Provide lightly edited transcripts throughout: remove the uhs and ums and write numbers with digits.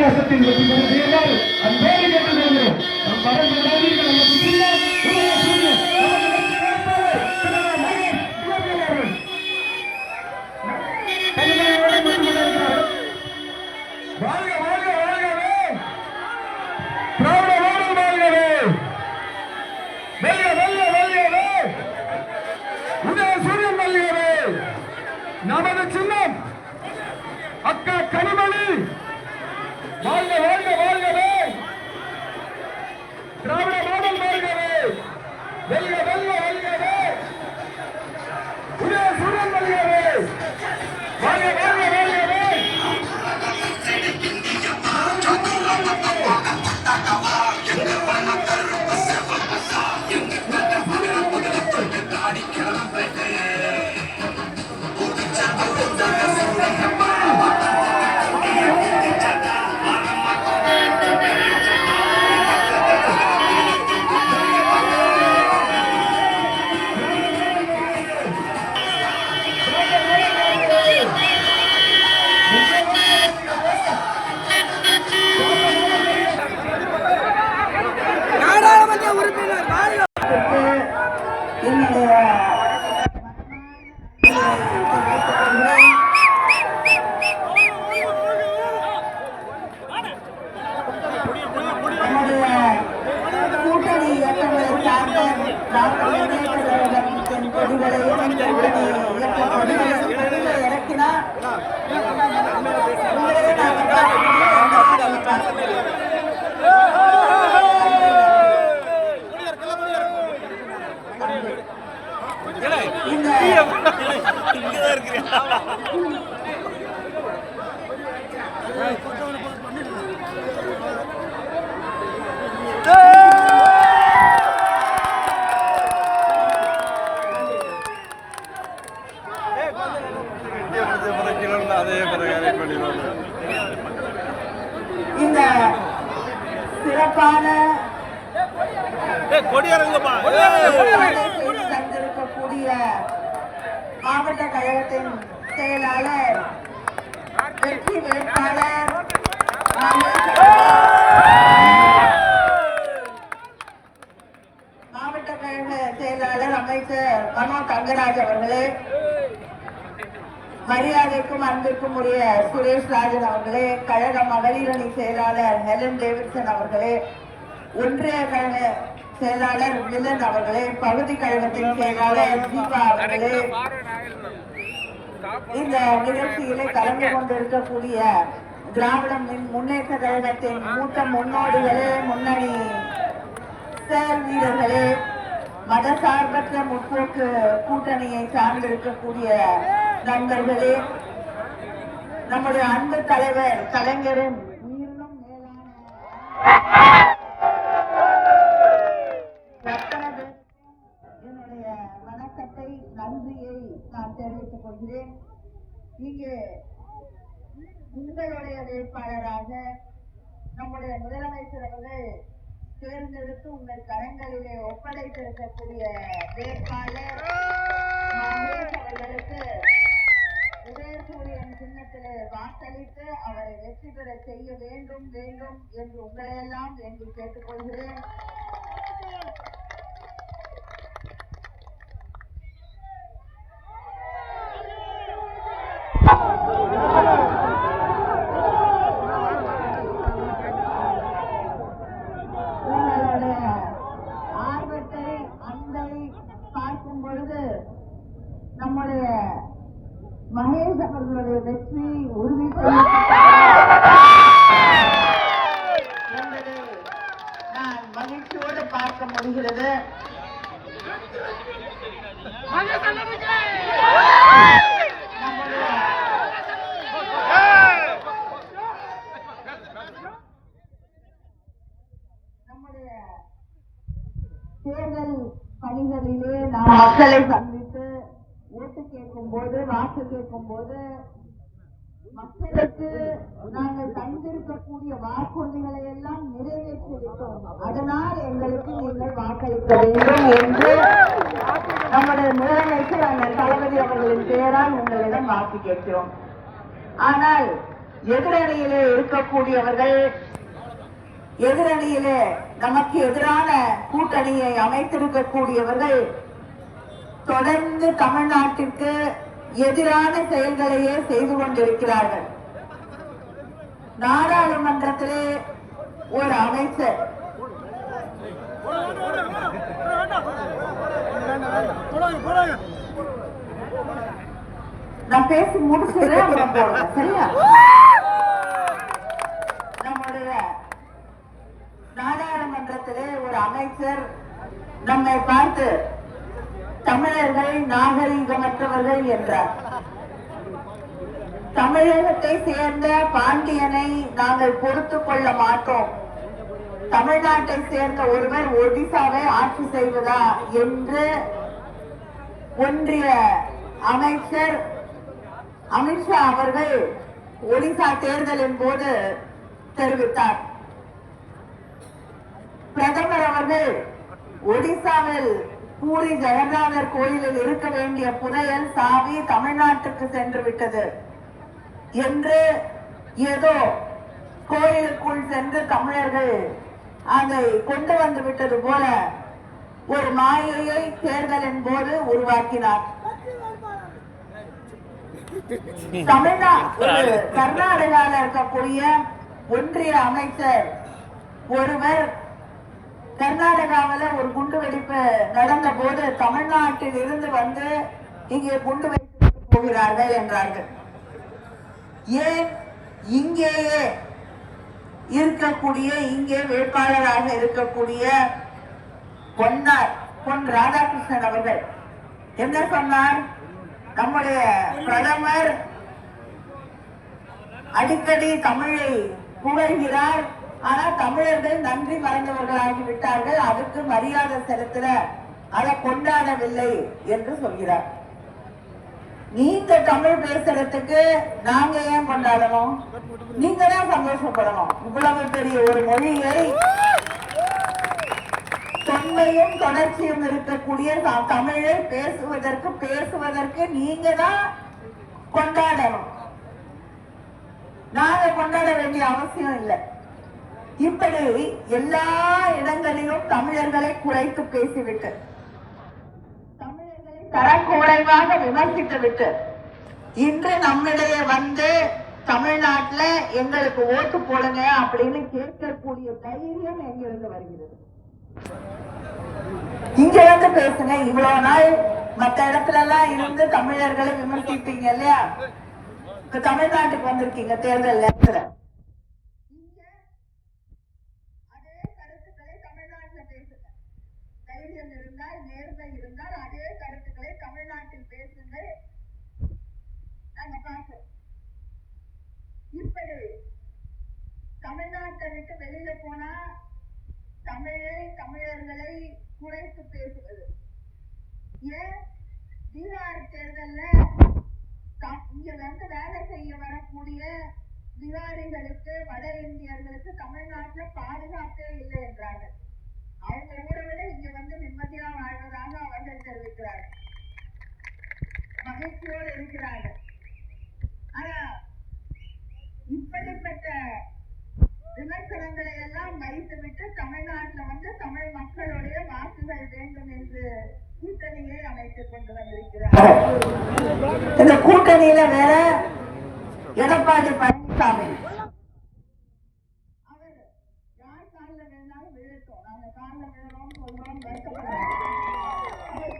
வித்தியாசத்தில் வெற்றி பெற செய்தால் அன்போடு கேட்டுக்கொள்கிறோம். நம் மறந்து விடாதீர்கள். நமக்கு பின்னால் வாழ்க வாழ்க வாழ்கவே திராவிட மாடல் வாழ்கவே வெல்க வெல்க வெல்கவே உதய சூரியன் வெல்கவே. நமது சின்னம் அக்கா கனிமொழி வாழ்க வாழ்க வாழ்கவே திராவிட மாடல் வாழ்கவே வெல்க வெல்க வெல்கவே உதய சூரியன் வெல்கவே வாழ்க வாழ்க வாழ்கவே. இந்த சிறப்பான தந்திருக்கக்கூடிய மாவட்ட கழகத்தின் செயலாளர் வெற்றி வேட்பாளர் மாவட்ட கழக செயலாளர் அமைச்சர் மனோ தங்கராஜ் அவர்களே, மரியாதைக்கும் அன்பிற்கும் உரிய சுரேஷ் ராஜன் அவர்களே, கழக மகளிரணி செயலாளர் ஹெலன் டேவிட்சன் அவர்களே, ஒன்றிய கழக செயலாளர் மிலன் அவர்களே, பகுதி கழகத்தின் செயலாளர் தீபா அவர்களே, இந்த நிகழ்ச்சியிலே கலந்து கொண்டிருக்கக்கூடிய திராவிட முன்னேற்ற கழகத்தின் மூத்த முன்னோடிகளே, முன்னணி செயல் வீரர்களே, மதசார்பற்ற முற்போக்கு கூட்டணியை சார்ந்திருக்கக்கூடிய நண்பர்களே, நம்முடைய அன்பு தலைவர் கலைஞரின் உயிரினும் மேலான என்னுடைய வணக்கத்தை நன்றியை நான் தெரிவித்துக் கொள்கிறேன். இங்கே உங்களுடைய வேட்பாளராக நம்முடைய முதலமைச்சர் அவர்கள் தேர்ந்தெடுத்து உங்கள் கரங்களிலே ஒப்படைத்திருக்கக்கூடிய வேட்பாளர் அவர்களுக்கு உதயசூரியன் சின்னத்திலே வாக்களித்து அவரை வெற்றி பெற செய்ய வேண்டும் வேண்டும் என்று உங்களையெல்லாம் என்று கேட்டுக்கொள்கிறேன். உங்களுடைய ஆர்வத்தை அன்பை பார்க்கும் பொழுது நம்முடைய மகேஷ் அவர்களுடைய வெற்றி உறுதி என்பதை நான் மகிழ்ச்சியோடு பார்க்க முடிகிறது. நம்முடைய தேர்தல் பணிகளிலே நாம் மக்களை சந்தித்து ஓட்டு கேட்கும் போது, வாக்கு கேட்கும் போது மக்களுக்கு நாங்கள் தந்திருக்கக்கூடிய வாக்குறுதிகளை எல்லாம் நிறைவேற்றிவிட்டோம், அதனால் எங்களுக்கு நீங்கள் வாக்களிக்க வேண்டும் என்று நம்முடைய முதலமைச்சர் அந்த தளபதி அவர்களின் பெயரால் உங்களிடம் வாக்கு கேட்கிறோம். ஆனால் எதிரணியிலே இருக்கக்கூடியவர்கள், எதிரணியிலே நமக்கு எதிரான கூட்டணியை அமைத்திருக்கக்கூடியவர்கள் தொடர்ந்து தமிழ்நாட்டிற்கு எதிரான செயல்களையே செய்து கொண்டிருக்கிறார்கள். நாடாளுமன்றத்திலே ஒரு அமைச்சர் நான் பேசி முடிச்சுறேன், சரியா? நம்முடைய நாடாளுமன்றத்திலே ஒரு அமைச்சர் நம்மை பார்த்து தமிழர்கள் நாகரிகமற்றவர்கள் என்றார். தமிழகத்தை சேர்ந்த பாண்டியனை நாங்கள் பொறுத்துக் கொள்ள மாட்டோம், தமிழ்நாட்டை சேர்ந்த ஒருவர் ஒடிசாவை ஆட்சி செய்வதா என்று ஒன்றிய அமைச்சர் அமித்ஷா அவர்கள் ஒடிசா தேர்தலின் போது தெரிவித்தார். பிரதமர் அவர்கள் ஒடிசாவில் பூரி ஜெகநாதர் கோயிலில் இருக்க வேண்டிய புதையல் சாவி தமிழ்நாட்டுக்கு சென்று விட்டது என்று ஏதோ கோயிலுக்குள் சென்று தமிழர்கள் அதை கொண்டு வந்து விட்டது போல ஒரு மாயையை தேர்தலின் போது உருவாக்கினார். கர்நாடகாவில் இருக்கக்கூடிய ஒன்றிய அமைச்சர் ஒருவர் கர்நாடகாவில் ஒரு குண்டு வெடிப்பு நடந்த போது தமிழ்நாட்டில் இருந்து வந்து இங்கே குண்டு வைத்து போகிறார்கள் என்றார்கள். ஏன் இங்கேயே இருக்கக்கூடிய, இங்கே வேட்பாளராக இருக்கக்கூடிய பொன் ராதாகிருஷ்ணன் அவர்கள் என்ன சொன்னார்? நம்முடைய பிரதமர் அடிக்கடி தமிழை புகழ்கிறார், ஆனால் தமிழர்கள் நன்றி மறந்தவர்களாகி விட்டார்கள், அதுக்கு மரியாதை செலுத்த அதை கொண்டாடவில்லை என்று சொல்கிறார். நீங்க தமிழ் பேசுறதுக்கு நாங்க ஏன் கொண்டாடணும்? நீங்க தான் சந்தோஷப்படணும். இவ்வளவு பெரிய ஒரு மொழியை தொன்மையும் தொடர்ச்சியும் இருக்கக்கூடிய தமிழை பேசுவதற்கு நீங்க தான் கொண்டாடணும், நாங்க கொண்டாட வேண்டிய அவசியம் இல்லை. இப்படி எல்லா இடங்களிலும் தமிழர்களை குறைத்து பேசிவிட்டு, தமிழர்களை தரக்குறைவாக விமர்சித்து விட்டு, இன்று நம்மிடையே வந்து தமிழ்நாட்டுல எங்களுக்கு ஓட்டு போடுங்க அப்படின்னு கேட்கக்கூடிய தைரியம் எங்கிருந்து வருகிறது? இங்க வந்து பேசுங்க. இவ்வளவு நாள் மற்ற இடத்துல எல்லாம் இருந்து தமிழர்களை விமர்சிப்பீங்க இல்லையா? இப்ப தமிழ்நாட்டுக்கு வந்திருக்கீங்க தேர்தல் நேரத்துல, அதே கருத்துக்களை தமிழ்நாட்டில் பேசுங்க. தைரியம் இருந்தால், நேர்மை இருந்தால் அதே கருத்துக்களை தமிழ்நாட்டில் பேசுங்கள், நாங்க பார்க்கிறோம். இப்படி தமிழ்நாட்டை விட்டு வெளியில போனா தமிழர்களை குறைத்து பேசுவது ஏன்? பீகார் தேர்தல்ல இங்க வந்து வேலை செய்ய வரக்கூடிய பீகாரிகளுக்கு, வட இந்தியர்களுக்கு தமிழ்நாட்டுல பாதுகாப்பே இல்லை என்றார்கள். அவங்க ஊரை விட இங்க வந்து நிம்மதியா வாழ்வதாக அவர்கள் தெரிவிக்கிறார்கள், மகிழ்ச்சியோடு இருக்கிறார்கள். ஆனா இப்படிப்பட்ட விமர்சனங்களை எல்லாம் வைத்துவிட்டு தமிழ்நாட்டில் வந்து தமிழ் மக்களுடைய வாக்குகள் வேண்டும் என்று கூட்டணியை அமைத்துக் கொண்டு வந்திருக்கிறார். இந்த கூட்டணியில வேற எடப்பாடி பழனிசாமி அவர் யார் காலில் விழுந்தாலும் விழுத்தோம், நாங்க காலில் விழுறோம் சொல்றோம், வருத்தப்படுறோம்.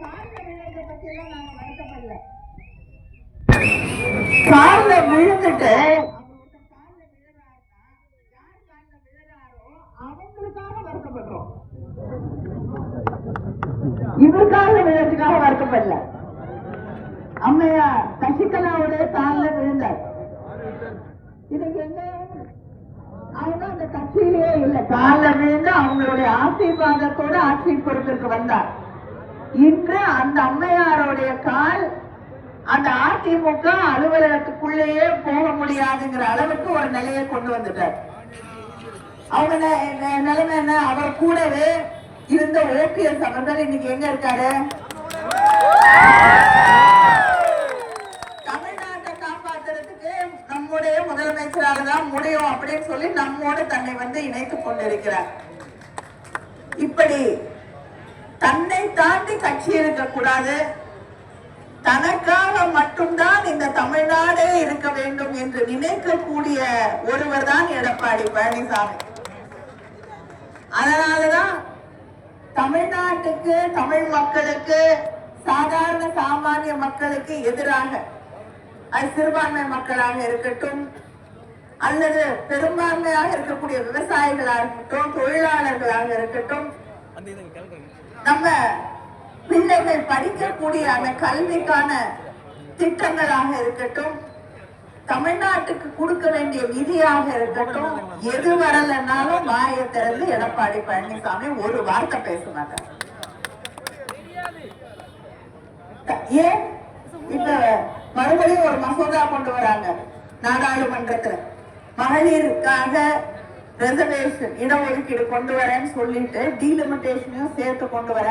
காலில் விழுறத பத்தி எல்லாம் நாங்க வருத்தப்படல. காலில் விழுந்துட்டு இவருக்காக விழுறதுக்காக வருத்தப்படல. அம்மையா சசிகலாவுடைய காலில் விழுந்தார். இதுக்கு என்ன? அவங்க அந்த கட்சியிலேயே இல்லை, காலில் விழுந்து அவங்களுடைய ஆசீர்வாதத்தோடு ஆட்சி பொறுப்பிற்கு வந்தார். இன்று அந்த அம்மையாருடைய கால் அந்த அதிமுக அலுவலகத்துக்குள்ளேயே போக முடியாதுங்கிற அளவுக்கு ஒரு நிலையை கொண்டு வந்துட்டார். அவங்க நிலைமை என்ன? அவர் கூடவே இருந்த ஓபிஎஸ் அவர்கள் இன்னைக்கு எங்க இருக்காரு? தமிழ்நாட்டை காப்பாற்றுறதுக்கு நம்முடைய முதலமைச்சரால தான் முடியும் அப்படின்னு சொல்லி நம்மோடு தன்னை இணைத்துக் கொண்டிருக்கிறார். இப்படி தன்னை தாண்டி கட்சி இருக்கக்கூடாது, தனக்காக மட்டும்தான் இந்த தமிழ்நாடே இருக்க வேண்டும் என்று நினைக்கக்கூடிய ஒருவர் தான் எடப்பாடி பழனிசாமி. அதனாலதான் தமிழ்நாட்டுக்கு, தமிழ் மக்களுக்கு, சாதாரண சாமானிய மக்களுக்கு எதிராக, அது சிறுபான்மை மக்களாக இருக்கட்டும் அல்லது பெரும்பான்மையாக இருக்கக்கூடிய விவசாயிகளாக இருக்கட்டும், தொழிலாளர்களாக இருக்கட்டும், நம்ம பிள்ளைகள் படிக்கக்கூடிய அந்த கல்விக்கான திட்டங்களாக இருக்கட்டும், தமிழ்நாட்டுக்கு கொடுக்க வேண்டிய நிதியாக இருக்கட்டும், எது வரலன்னாலும் வாயை திறந்து எடப்பாடி பழனிசாமி ஒரு வார்த்தை பேச மாட்டார். ஏன் இப்ப மறுபடியும் ஒரு மசோதா கொண்டு வராங்க நாடாளுமன்றத்துல, மகளிருக்காக ரிசர்வேஷன் இடஒதுக்கீடு கொண்டு வரேன்னு சொல்லிட்டு டீலிமிட்டேஷனையும் சேர்த்து கொண்டு வர